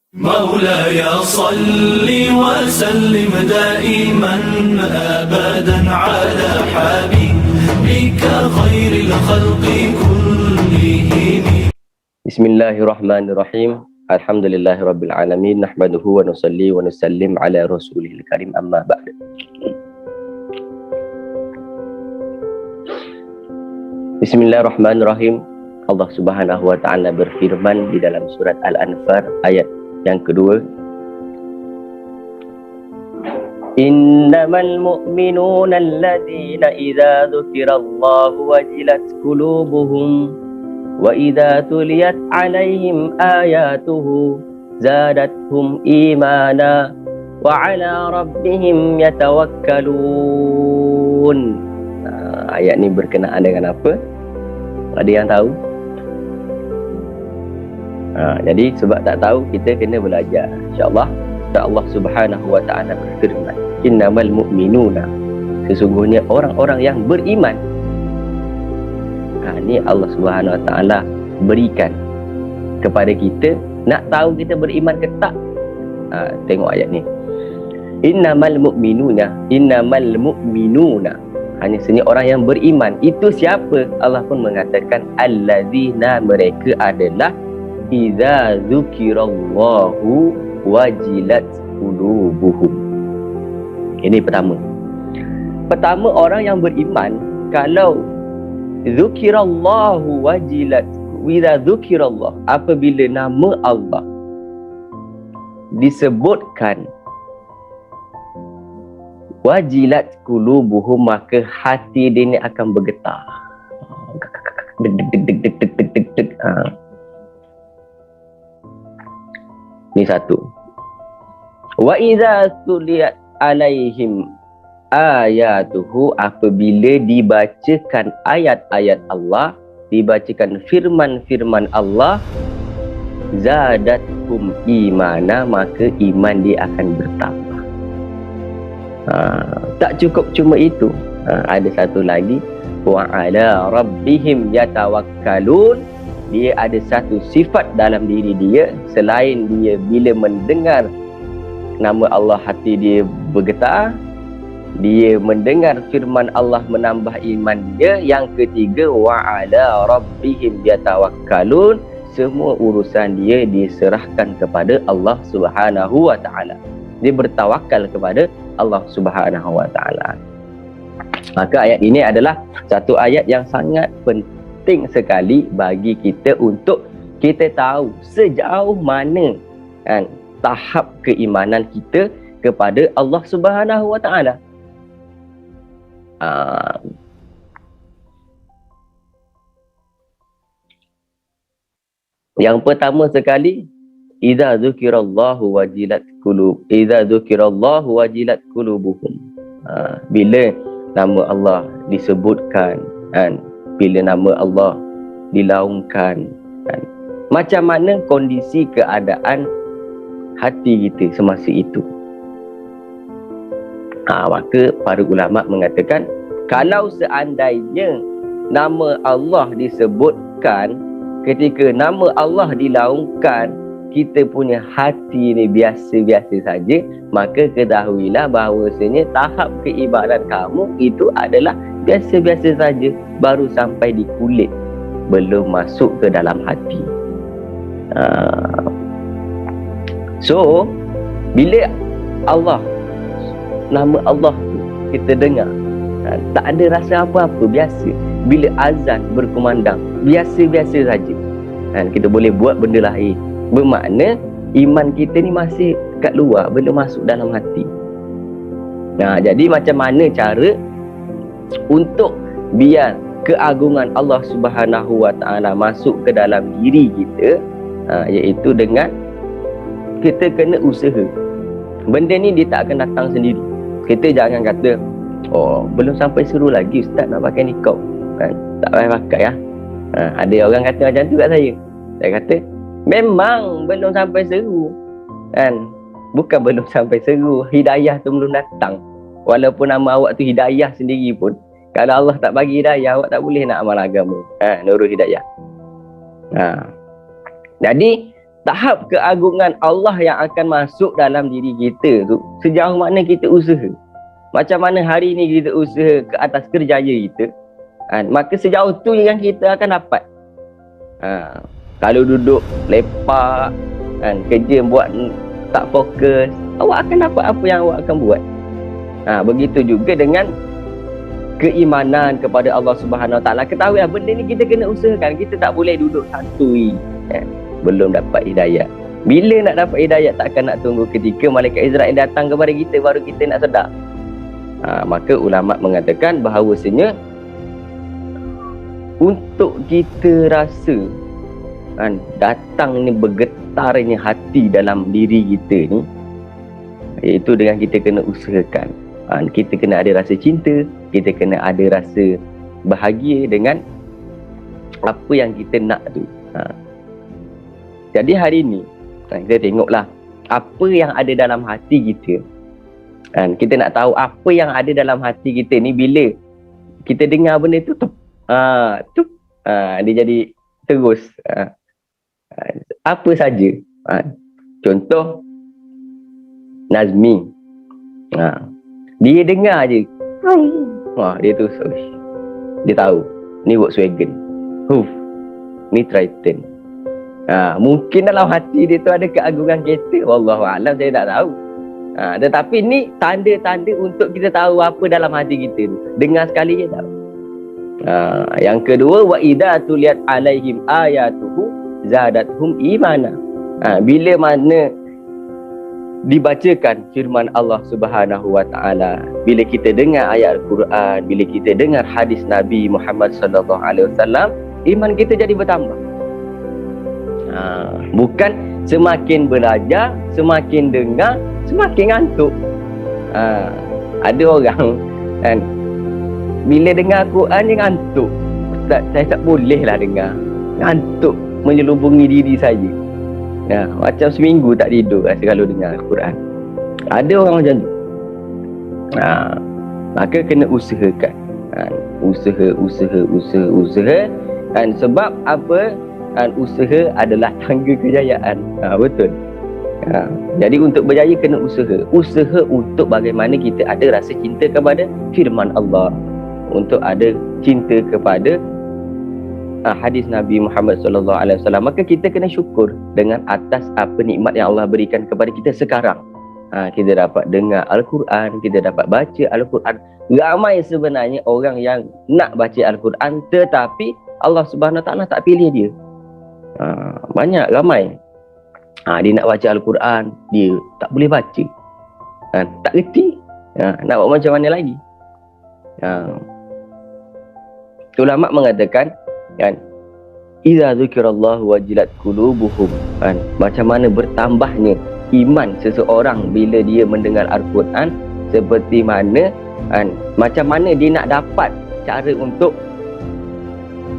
مولاي صل وسلم دائما أبدا على حبيبك خير الخلق كلهم. Bismillahirrahmanirrahim. Alhamdulillahirabbil alamin. Nahmaduhu wa nusalli wa nusallim ala rasulihil karim, amma ba'd. Bismillahirrahmanirrahim. Allah Subhanahu wa taala berfirman di dalam surat Al-Anfal ayat yang kedua, Innamal mu'minuna alladhina idza dzukirallahu wajilat qulubuhum wa idza tuliyat 'alaihim ayatuhu zadatuhum imana wa 'ala rabbihim yatawakkalun. Ayat ni berkenaan dengan apa? Ada yang tahu? Jadi sebab tak tahu, kita kena belajar. InsyaAllah Allah Subhanahu wa ta'ala berfirman, Innamal mu'minuna, sesungguhnya orang-orang yang beriman. Ini Allah Subhanahu wa ta'ala berikan kepada kita. Nak tahu kita beriman ke tak? Tengok ayat ni. Innamal mu'minuna, hanya sebenarnya orang yang beriman. Itu siapa? Allah pun mengatakan allazina, mereka adalah idza dzukirallahu wajilat qulubuhum. Ini pertama orang yang beriman, kalau dzukirallahu wajilat, idza dzukirallah, apabila nama Allah disebutkan, wajilat qulubuhum, maka hati dia ni akan bergetar. Deg. Ni satu. Wa idza tuliyat alaihim ayatuhu, apabila dibacakan ayat-ayat Allah, dibacakan firman-firman Allah, zadathum imana, maka iman dia akan bertambah. Tak cukup cuma itu, ada satu lagi, wa ala rabbihim yatawakkalun. Dia ada satu sifat dalam diri dia, selain dia bila mendengar nama Allah hati dia bergetar, dia mendengar firman Allah menambah iman dia. Yang ketiga, wa ala rabbihim yatawakkalun, semua urusan dia diserahkan kepada Allah Subhanahu wa ta'ala. Dia bertawakal kepada Allah Subhanahu wa ta'ala. Maka ayat ini adalah satu ayat yang sangat penting sekali bagi kita untuk kita tahu sejauh mana tahap keimanan kita kepada Allah Subhanahu wa ta'ala. Yang pertama sekali, idza dzukirallahu wajilat qulubuhum. Bila nama Allah disebutkan, bila nama Allah dilaungkan, macam mana kondisi keadaan hati kita semasa itu? Maka para ulama mengatakan, kalau seandainya nama Allah disebutkan, ketika nama Allah dilaungkan, kita punya hati ni biasa-biasa saja, maka ketahuilah bahawasanya tahap keibadat kamu itu adalah biasa-biasa saja, baru sampai di kulit, belum masuk ke dalam hati. So bila Allah, nama Allah tu kita dengar, tak ada rasa apa-apa, biasa. Bila azan berkumandang, biasa-biasa saja, kita boleh buat benda lain. Bermakna iman kita ni masih kat luar, belum masuk dalam hati. Jadi macam mana cara untuk biar keagungan Allah Subhanahu wa ta'ala masuk ke dalam diri kita? Iaitu dengan kita kena usaha. Benda ni dia tak akan datang sendiri. Kita jangan kata, belum sampai seru lagi ustaz nak pakai niqab, tak payah pakai ya. Ada orang kata macam tu kat saya. Saya kata memang belum sampai seru, bukan belum sampai seru, hidayah tu belum datang. Walaupun nama awak tu hidayah sendiri pun, kalau Allah tak bagi hidayah, awak tak boleh nak amal agama, nurul hidayah. Jadi tahap keagungan Allah yang akan masuk dalam diri kita tu sejauh mana kita usaha. Macam mana hari ni kita usaha ke atas kerjaya kita, maka sejauh tu yang kita akan dapat. Kalau duduk lepak, kerja buat tak fokus, awak akan dapat apa yang awak akan buat. Begitu juga dengan keimanan kepada Allah Subhanahu Wa Taala. Ketahui benda ni kita kena usahakan. Kita tak boleh duduk santui belum dapat hidayah. Bila nak dapat hidayah, takkan nak tunggu ketika malaikat Israel datang kepada kita baru kita nak sedar. Maka ulama mengatakan bahawasanya untuk kita rasa datang ni bergetarnya hati dalam diri kita ni, iaitu dengan kita kena usahakan. Kita kena ada rasa cinta, kita kena ada rasa bahagia dengan apa yang kita nak tu. Jadi hari ni kita tengoklah apa yang ada dalam hati kita. Kita nak tahu apa yang ada dalam hati kita ni bila kita dengar benda tu, dia jadi terus. Apa saja. Contoh Nazmi. Dia dengar je. Dia tu dia tahu ni Volkswagen. Ni Triton. Mungkin dalam hati dia tu ada keagungan kereta. Wallahualam, saya tak tahu. Tetapi ni tanda-tanda untuk kita tahu apa dalam hati kita tu. Dengar sekali je tahu. Yang kedua, wa idza tuliyat alaihim ayatuhu zadatuhum imana. Bila mana dibacakan firman Allah Subhanahu Wa Taala, bila kita dengar ayat Al-Quran, bila kita dengar hadis Nabi Muhammad sallallahu alaihi wasallam, iman kita jadi bertambah. Bukan semakin belajar, semakin dengar, semakin ngantuk. Ada orang bila dengar Quran dia ngantuk. Ustaz, saya tak boleh lah dengar. Ngantuk menyelubungi diri saya. Macam seminggu tak tidur rasa kalau dengar Quran. Ada orang macam tu. Maka kena usahakan. Usaha. Sebab apa? Usaha adalah tangga kejayaan. Betul. Jadi untuk berjaya kena usaha. Usaha untuk bagaimana kita ada rasa cinta kepada firman Allah, untuk ada cinta kepada hadis Nabi Muhammad sallallahu alaihi wasallam. Maka kita kena syukur dengan atas apa nikmat yang Allah berikan kepada kita sekarang. Kita dapat dengar Al-Quran, kita dapat baca Al-Quran. Ramai sebenarnya orang yang nak baca Al-Quran tetapi Allah Subhanahu Taala tak pilih dia. Banyak, ramai. Dia nak baca Al-Quran, dia tak boleh baca. Tak reti. Nak buat macam mana lagi? Ulama mengatakan idza dzikirallahu wajilat qulubuhum. Macam mana bertambahnya iman seseorang bila dia mendengar Al-Quran, seperti mana macam mana dia nak dapat cara untuk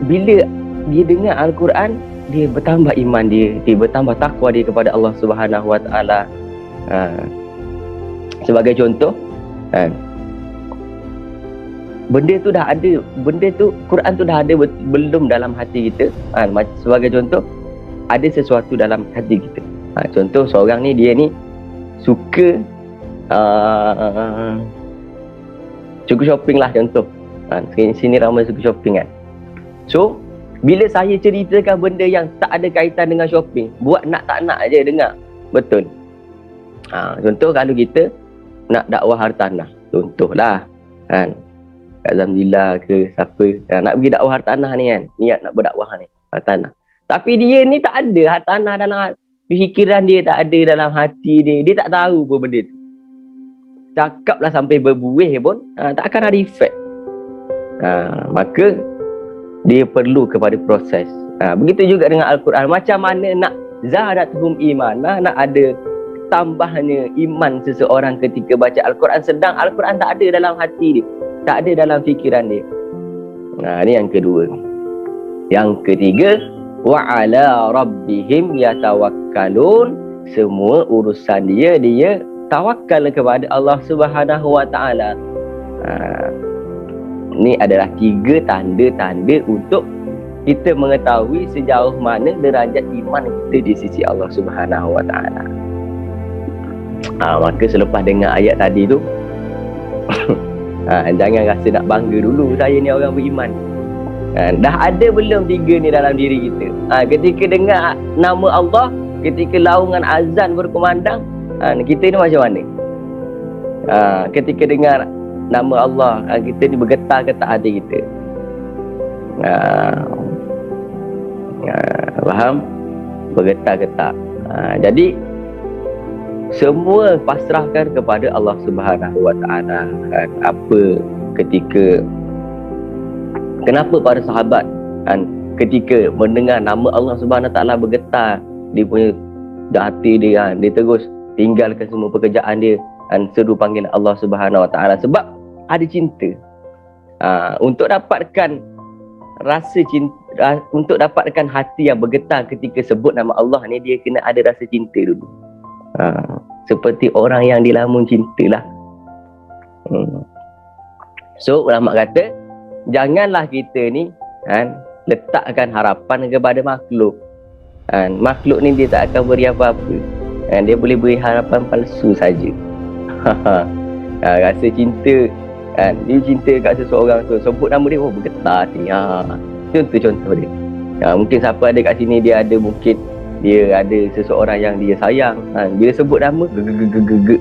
bila dia dengar Al-Quran, dia bertambah iman dia bertambah takwa dia kepada Allah Subhanahu Wa Taala. Sebagai contoh, benda tu dah ada, Quran tu dah ada belum dalam hati kita. Sebagai contoh, ada sesuatu dalam hati kita. Contoh seorang ni, dia ni suka shopping lah contoh. Sini ramai suka shopping kan. So bila saya ceritakan benda yang tak ada kaitan dengan shopping, buat nak tak nak je dengar. Betul. Contoh kalau kita nak dakwah hartanah, contohlah Kak Zamzila ke siapa nak pergi dakwah hartanah ni kan, niat nak berdakwah ni hartanah. Tapi dia ni tak ada hartanah dalam fikiran dia, tak ada dalam hati dia. Dia tak tahu pun benda tu. Cakaplah sampai berbuih pun tak akan ada efek. Maka dia perlu kepada proses. Begitu juga dengan Al-Quran. Macam mana nak zadatuhum iman, nak ada tambahnya iman seseorang ketika baca Al-Quran, sedang Al-Quran tak ada dalam hati dia, tak ada dalam fikiran dia. Ini yang kedua. Yang ketiga, wa ala rabbihim yatawakkalun. Semua urusan dia tawakal kepada Allah Subhanahu Wa Taala. Ini adalah 3 tanda-tanda untuk kita mengetahui sejauh mana derajat iman kita di sisi Allah Subhanahu Wa Taala. Maka selepas dengar ayat tadi tu jangan rasa nak bangga dulu, saya ni orang beriman. Dah ada belum 3 ni dalam diri kita? Ketika dengar nama Allah, ketika laungan azan berkumandang, kita ni macam mana? Ketika dengar nama Allah, kita ni bergetar ke tak hati kita? Faham? Bergetar ke tak? Jadi semua pasrahkan kepada Allah Subhanahu Wa Taala. Kenapa para sahabat ketika mendengar nama Allah Subhanahu Wa Taala bergetar, dia punya hati dia, dia terus tinggalkan semua pekerjaan dia seru panggil Allah Subhanahu Wa Taala, sebab ada cinta. Untuk dapatkan rasa cinta, untuk dapatkan hati yang bergetar ketika sebut nama Allah ni, dia kena ada rasa cinta dulu. Seperti orang yang dilamun cintalah. So ulama kata, janganlah kita ni letakkan harapan kepada makhluk. Makhluk ni dia tak akan beri apa-apa. Dia boleh beri harapan palsu saja. Rasa cinta, dia cinta kat seseorang tu, sebut nama dia, bergetar hati. Contoh dia. Mungkin siapa ada kat sini, dia ada seseorang yang dia sayang. Bila sebut nama,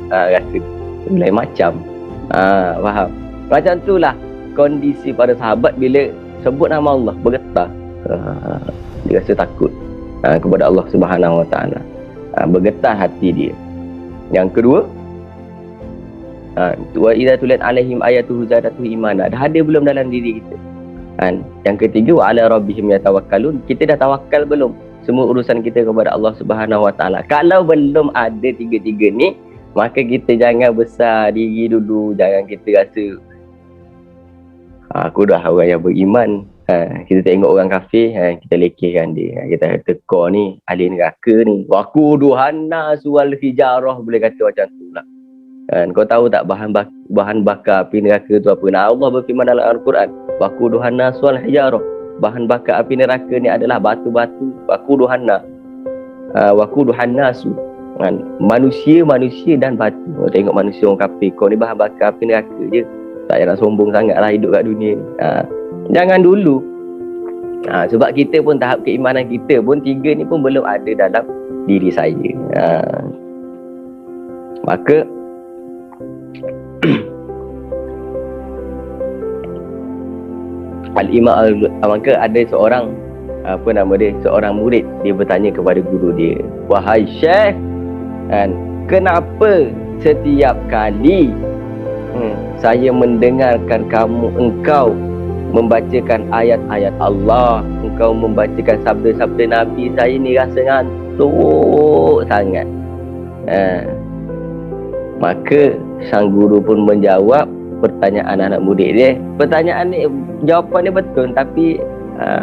rasa lain macam. Faham? Macam tu lah kondisi para sahabat bila sebut nama Allah, bergetar. Dia rasa takut kepada Allah Subhanahu Wa Taala. Bergetar hati dia. Yang kedua, wa idza tuliyat alaihim ayatuhu zadatuhu imana. Dah ada belum dalam diri kita? Yang ketiga, wa ala rabbihim yatawakkalun. Kita dah tawakal belum semua urusan kita kepada Allah Subhanahu Wa Taala? Kalau belum ada 3-3 ni, maka kita jangan besar diri dulu. Jangan kita rasa aku dah orang yang beriman. Kita tengok orang kafir, kita lekehkan dia. Kita tekor ni ahli neraka ni. Waquduhanna suwal hijarah, boleh kata macam tu lah. Kau tahu tak bahan bakar api neraka tu apa? Allah berfirman dalam Al-Quran, waquduhanna suwal hijarah. Bahan bakar api neraka ni adalah batu-batu. Waquduhanna su. Manusia dan batu. Tengok manusia orang kafir, kau ni bahan bakar api neraka je. Tak payah nak sombong sangat lah hidup kat dunia ni. Jangan dulu. Sebab kita pun tahap keimanan kita pun 3 ni pun belum ada dalam diri saya. Maka maka ada seorang seorang murid, dia bertanya kepada guru dia, wahai Syekh, kenapa setiap kali saya mendengarkan engkau membacakan ayat-ayat Allah, engkau membacakan sabda-sabda Nabi, saya ni rasa ngantuk sangat. Maka sang guru pun menjawab pertanyaan anak murid dia. Pertanyaan ni, jawapan dia betul, tapi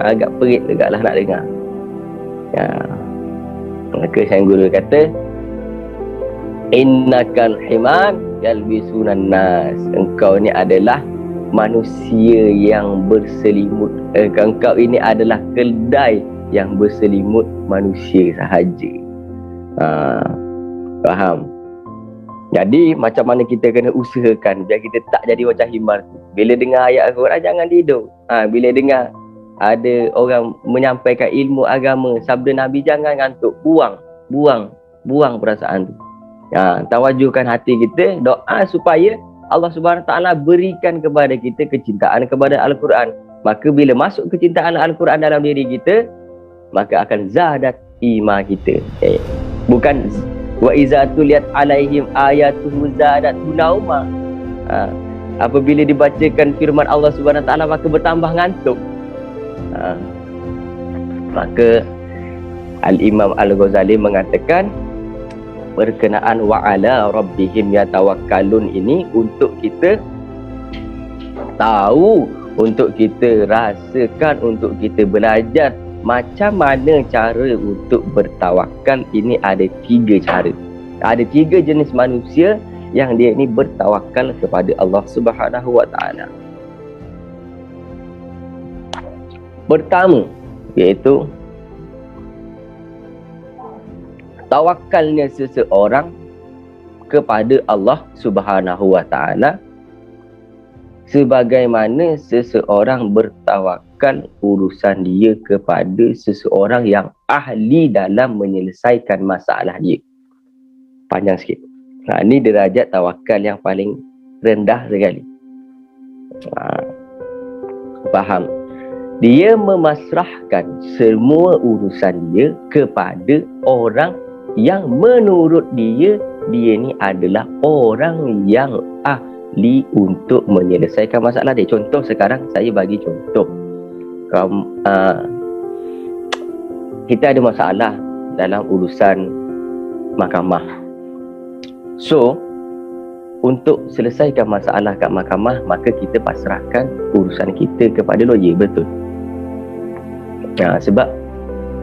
agak perit juga lah nak dengar. Maka sang guru kata, innakal himan yalbisunan nas. Engkau ni adalah manusia yang berselimut. Engkau ini adalah keldai yang berselimut manusia sahaja. Faham? Jadi macam mana kita kena usahakan biar kita tak jadi macam himar tu. Bila dengar ayat Al-Quran, jangan tidur. Bila dengar ada orang menyampaikan ilmu agama, sabda Nabi, jangan ngantuk. Buang perasaan tu. Tawajuhkan hati kita, doa supaya Allah Subhanahu Wa Taala berikan kepada kita kecintaan kepada Al-Quran. Maka bila masuk kecintaan Al-Quran dalam diri kita, maka akan zadat iman kita. Bukan wa iza tuliyat alaihim ayatuhu zadatuhum nauma. Apabila dibacakan firman Allah Subhanahu Wa Taala, maka bertambah ngantuk. Maka Al-Imam Al-Ghazali mengatakan berkenaan wa ala rabbihim yatawakkalun ini untuk kita tahu, untuk kita rasakan, untuk kita belajar macam mana cara untuk bertawakal. Ini ada 3 cara. Ada 3 jenis manusia yang dia ni bertawakal kepada Allah Subhanahu Wa Taala. Pertama, iaitu tawakalnya seseorang kepada Allah Subhanahu wa taala sebagaimana seseorang bertawakal urusan dia kepada seseorang yang ahli dalam menyelesaikan masalah dia. Panjang sikit. Ini derajat tawakal yang paling rendah sekali. Faham? Dia memasrahkan semua urusan dia kepada orang yang menurut dia ni adalah orang yang ahli untuk menyelesaikan masalah dia. Contoh sekarang saya bagi contoh. Kita ada masalah dalam urusan mahkamah. So, untuk selesaikan masalah kat mahkamah, maka kita pasrahkan urusan kita kepada lawyer, betul? Sebab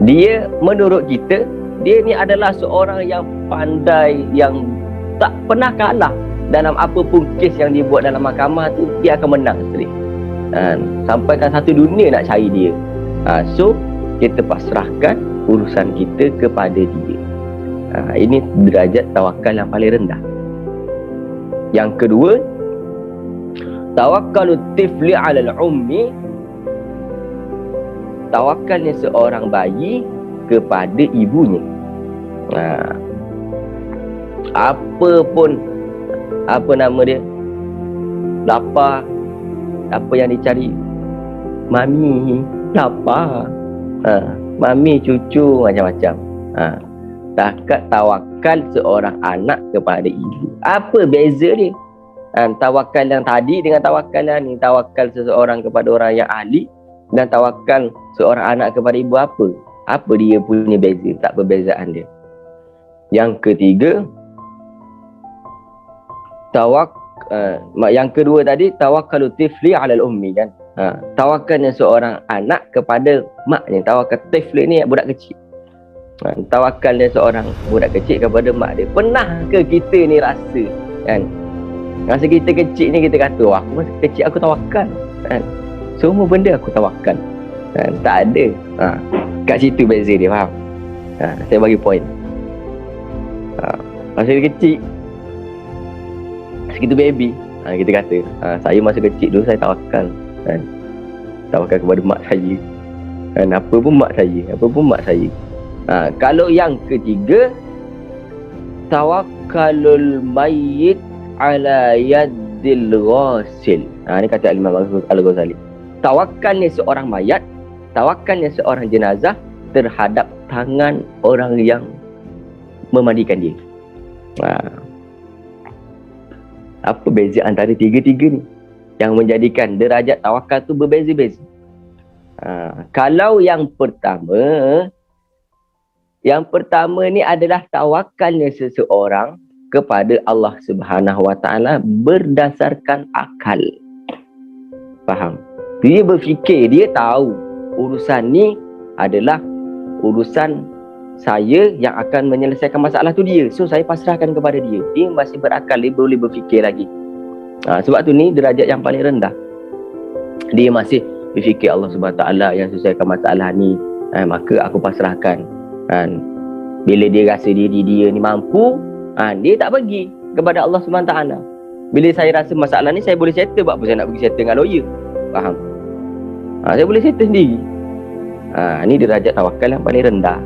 dia menurut kita, dia ni adalah seorang yang pandai, yang tak pernah kalah dalam apa pun kes yang dia buat dalam mahkamah tu, dia akan menang straight. Sampaikan satu dunia nak cari dia. So, kita pasrahkan urusan kita kepada dia. Ini derajat tawakal yang paling rendah. Yang kedua, tawakkalut tifli 'alal ummi, tawakalnya seorang bayi kepada ibunya. Apa pun, apa nama dia, lapar, apa yang dicari, mami lapar, mami cucu, macam-macam. Takat tawakal seorang anak kepada ibu. Apa beza dia? Tawakal yang tadi dengan tawakal yang ni. Tawakal seseorang kepada orang yang ahli dan tawakal seorang anak kepada ibu, apa? Apa dia punya beza? Tak perbezaan dia. Yang ketiga, yang kedua tadi, tawakkalu tifli 'alal ummi, kan? Tawakalnya seorang anak kepada maknya. Tawakal tifli ni budak kecil. Tawakalnya seorang budak kecil kepada mak dia. Pernah ke kita ni rasa, kan? Masa kita kecil ni kita kata, wah, aku masa kecil aku tawakal, kan? Semua benda aku tawakal, kan? Tak ada. Kat situ beza dia, faham? Saya bagi point. Masa dia kecil, masa kita baby, kita kata, saya masa kecil dulu saya tawakal, kan? Tawakal kepada mak saya, kan? Apa pun mak saya. Kalau yang ketiga, tawakkalul mayyit ala yaddil ghasil. Ini kata Imam Al-Ghazali. Tawakalnya seorang mayat, tawakalnya seorang jenazah terhadap tangan orang yang memandikan dia. Apa beza antara tiga-tiga ni yang menjadikan derajat tawakal tu berbeza-beza? Kalau yang pertama ni adalah tawakalnya seseorang kepada Allah Subhanahu wa taala berdasarkan akal. Faham? Dia berfikir, dia tahu urusan ni adalah urusan saya yang akan menyelesaikan masalah tu dia. So saya pasrahkan kepada dia. Dia masih berakal, dia boleh berfikir lagi. Sebab tu ni derajat yang paling rendah. Dia masih berfikir Allah Subhanahu wa taala yang selesaikan masalah ni, maka aku pasrahkan. Bila dia rasa diri dia ni mampu, dia tak bagi kepada Allah SWT. Bila saya rasa masalah ni saya boleh settle, buat apa saya nak pergi settle dengan lawyer? Faham? Saya boleh settle sendiri. Ni derajat tawakal yang paling rendah.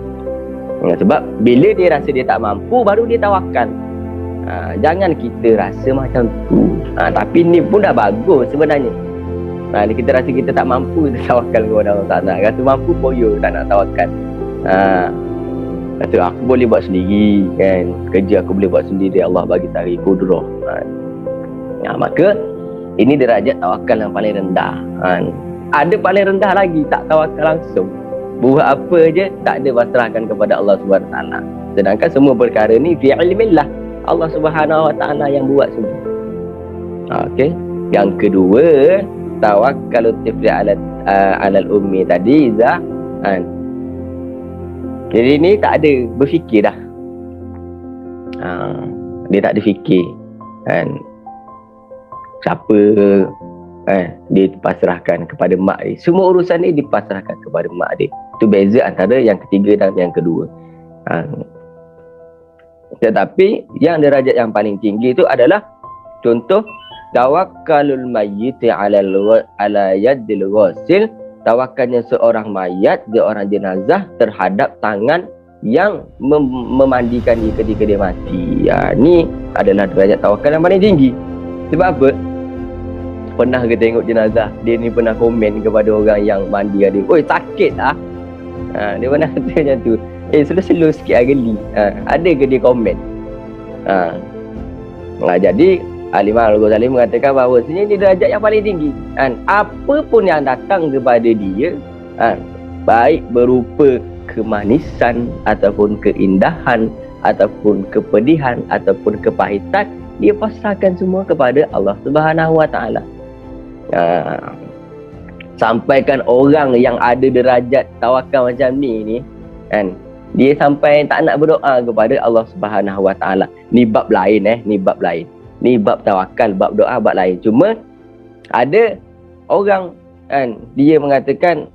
Sebab bila dia rasa dia tak mampu, baru dia tawakal. Jangan kita rasa macam tu. Tapi ni pun dah bagus sebenarnya. Kita rasa kita tak mampu, kita tawakal kepada Allah SWT. Rasa mampu, poyo tak nak tawakal. Kata aku boleh buat sendiri, kan? Kerja aku boleh buat sendiri, Allah bagi tarik kudrah. Maka ini derajat tawakal yang paling rendah. Ada paling rendah lagi, tak tawakal langsung. Buat apa je tak ada, pasrahkan kepada Allah Subhanahu wa taala. Sedangkan semua perkara ni fi ilmillah, Allah Subhanahu wa taala yang buat semua. Okey. Yang kedua, tawakkalut tifli alal ummi tadi, jadi ni tak ada berfikir dah. Dia tak ada fikir, kan? Siapa, dia pasrahkan kepada mak dia. Semua urusan ni dipasrahkan kepada mak dia. Itu beza antara yang ketiga dan yang kedua. Tetapi yang derajat yang paling tinggi itu adalah contoh tawakkalul mayyit ala yaddil ghasil, tawakalnya seorang mayat, seorang jenazah terhadap tangan yang memandikan dia ketika dia mati. Ni adalah derajat tawakal yang paling tinggi. Sebab apa? Pernah ke tengok jenazah, dia ni pernah komen kepada orang yang mandi dia, "Oi, sakit ah." Dia pernah kata macam tu. Slow-slow sikit lah geli. Ada ke dia komen? Jadi Al-Imam Al-Ghazali mengatakan bahawa ini derajat yang paling tinggi. Apa pun yang datang kepada dia, baik berupa kemanisan ataupun keindahan ataupun kepedihan ataupun kepahitan, dia pasrahkan semua kepada Allah Subhanahu Wa Taala. Sampaikan orang yang ada derajat tawakal macam ni kan, dia sampai tak nak berdoa kepada Allah Subhanahu Wa Taala. Ni bab lain ni bab lain. Ni bab tawakal, bab doa bab lain. Cuma ada orang kan, dia mengatakan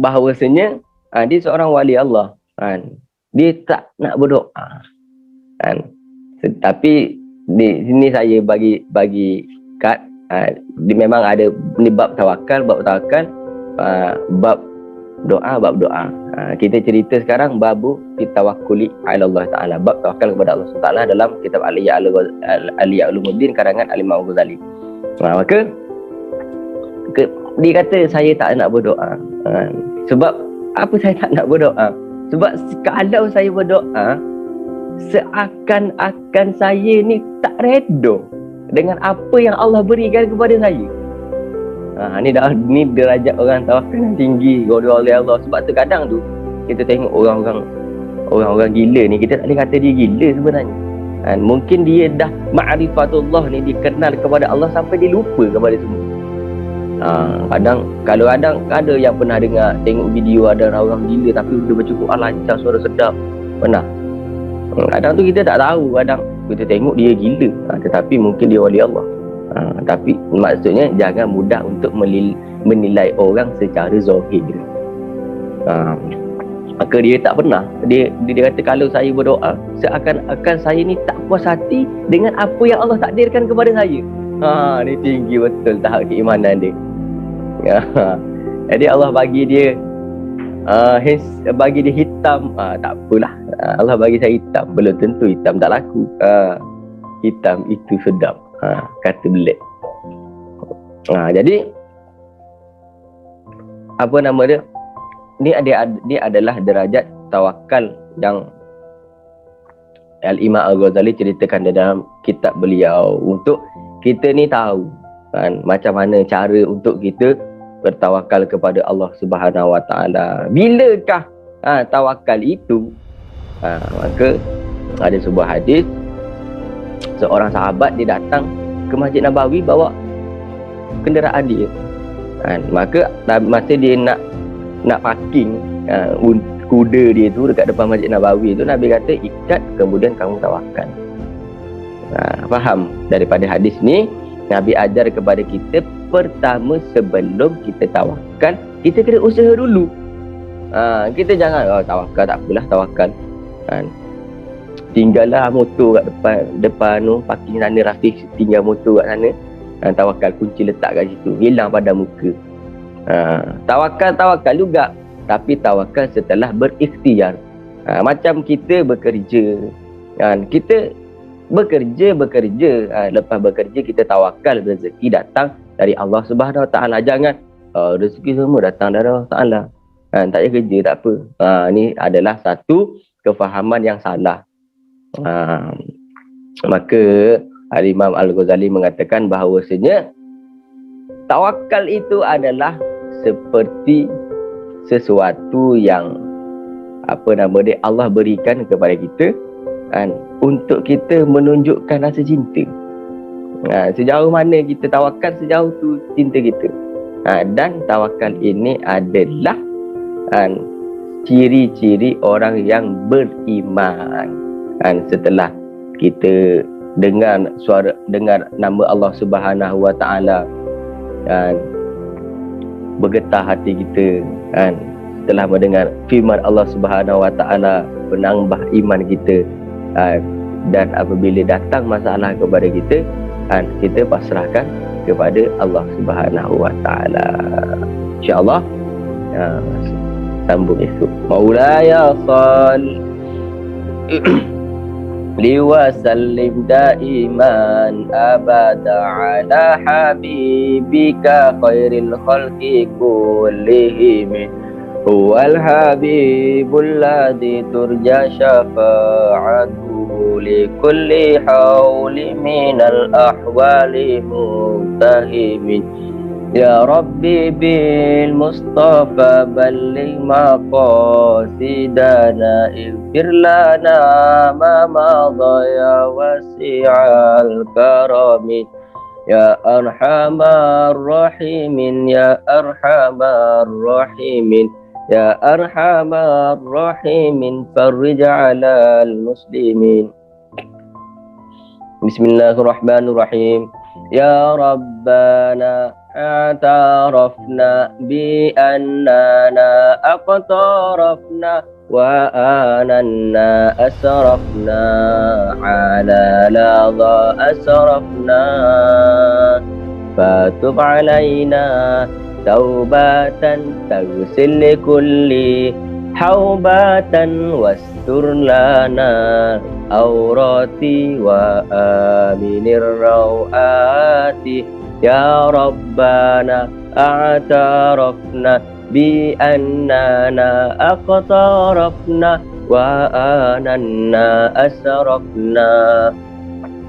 bahawasanya dia seorang wali Allah kan, dia tak nak berdoa kan. Tapi di sini saya bagi kad, memang ada ni bab tawakal, bab doa. Kita cerita sekarang babu tawakkuli ala Allah Taala, bab tawakal kepada Allah Subhanahu Taala dalam kitab Ihya Ulumuddin karangan Al-Imam Ghazali. Maka dia kata saya tak nak berdoa. Sebab apa saya tak nak berdoa? Sebab kalau saya berdoa, seakan-akan saya ni tak redha dengan apa yang Allah berikan kepada saya. Ni derajat orang tawakal yang tinggi oleh Allah. Sebab tu kadang tu kita tengok orang gila ni, kita tak boleh kata dia gila sebenarnya. Mungkin dia dah ma'rifatullah ni, dia kenal kepada Allah sampai dia lupa kepada semua. Kalau ada yang pernah dengar, tengok video ada orang gila tapi dia baca Quran lancar, suara sedap. Pernah. Kadang tu kita tak tahu, kadang kita tengok dia gila, tetapi mungkin dia wali Allah. Tapi maksudnya jangan mudah untuk menilai orang secara zahir. Maka dia tak pernah, dia kata kalau saya berdoa, seakan-akan saya ni tak puas hati dengan apa yang Allah takdirkan kepada saya. Ni tinggi betul tahap keimanan dia. Jadi Allah bagi dia hitam, tak apalah. Allah bagi saya hitam, belum tentu hitam tak laku. Hitam itu sedap, kata belik. Jadi apa nama dia? Ini adalah derajat tawakal yang Al-Imam Al-Ghazali ceritakan dalam kitab beliau, untuk kita ni tahu kan macam mana cara untuk kita bertawakal kepada Allah Subhanahu Wa Taala. Bilakah tawakal itu? Maka ada sebuah hadis, seorang sahabat dia datang ke Masjid Nabawi bawa kenderaan dia. Maka masa dia nak parking kuda dia tu dekat depan Masjid Nabawi tu, Nabi kata ikat kemudian kamu tawakal. Faham daripada hadis ni, Nabi ajar kepada kita, pertama sebelum kita tawakal, kita kena usaha dulu. Kita jangan tawakal tak apalah, tawakal tinggallah motor kat depan tu, parking sana, Rafiq tinggal motor kat sana, tawakal kunci letak kat situ, hilang pada muka. Tawakal juga, tapi tawakal setelah berikhtiar. Macam kita bekerja, kita bekerja, lepas bekerja kita tawakal rezeki datang dari Allah Subhanahu Wa Taala. Jangan rezeki semua datang dari Allah Taala, tak payah kerja tak apa. Ni adalah satu kefahaman yang salah. Maka Al-Imam Al-Ghazali mengatakan bahawasanya tawakal itu adalah seperti sesuatu yang Allah berikan kepada kita untuk kita menunjukkan rasa cinta. Sejauh mana kita tawakal, sejauh tu cinta kita. Dan tawakal ini adalah ciri-ciri orang yang beriman. Setelah kita dengar nama Allah Subhanahu Wa Taala, bergetar hati kita kan, setelah mendengar firman Allah Subhanahu Wa Taala, menambah iman kita dan apabila datang masalah kepada kita kan, kita pasrahkan kepada Allah Subhanahu Wa Taala. InsyaAllah sambung esok. Maulaya shalli liwasallim daiman abada ala habibika khairil khalqi kullihim huwal habibul ladzi turja syafa'atuhu likulli hawli minal ahwali muntahimin. Ya Rabbi bil Mustafa balligh maqasidana ighfir lana ma madha ya wasi'al karami ya arhamar rahimin ya arhamar rahimin ya arhamar rahimin farij 'alal muslimin. Bismillahirrahmanirrahim. Ya Rabbana اعترفنا بأننا اقترفنا وآننا أسرفنا على لظى أسرفنا فتب علينا توبة تغسل لكل حوبة واستر لنا أوراتي وآمن الروآت. Ya Rabbana a'tarafna bi'annana aqtarafna wa ananna asrafna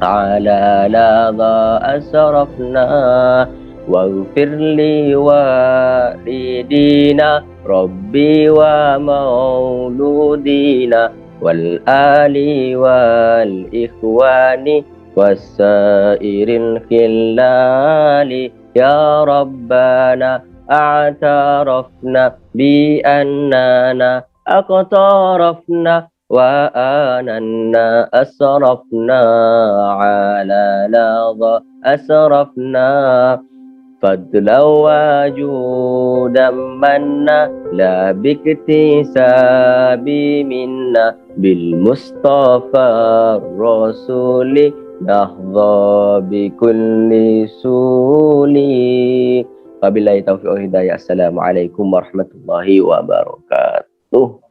ala ladha asrafna waghfir li walidina rabbi wa mauludina wal ali wal ikhwani wasairil khilali. Ya Rabbana a'tarafna bi'annana aqtarafna wa ananna asrafna ala ladha asrafna fadla wa judan manna la biktisabi minna bil Mustafa rasuli nahdha bi kulli suli. Wabillahi taufiq wal hidayah. Assalamualaikum warahmatullahi wabarakatuh.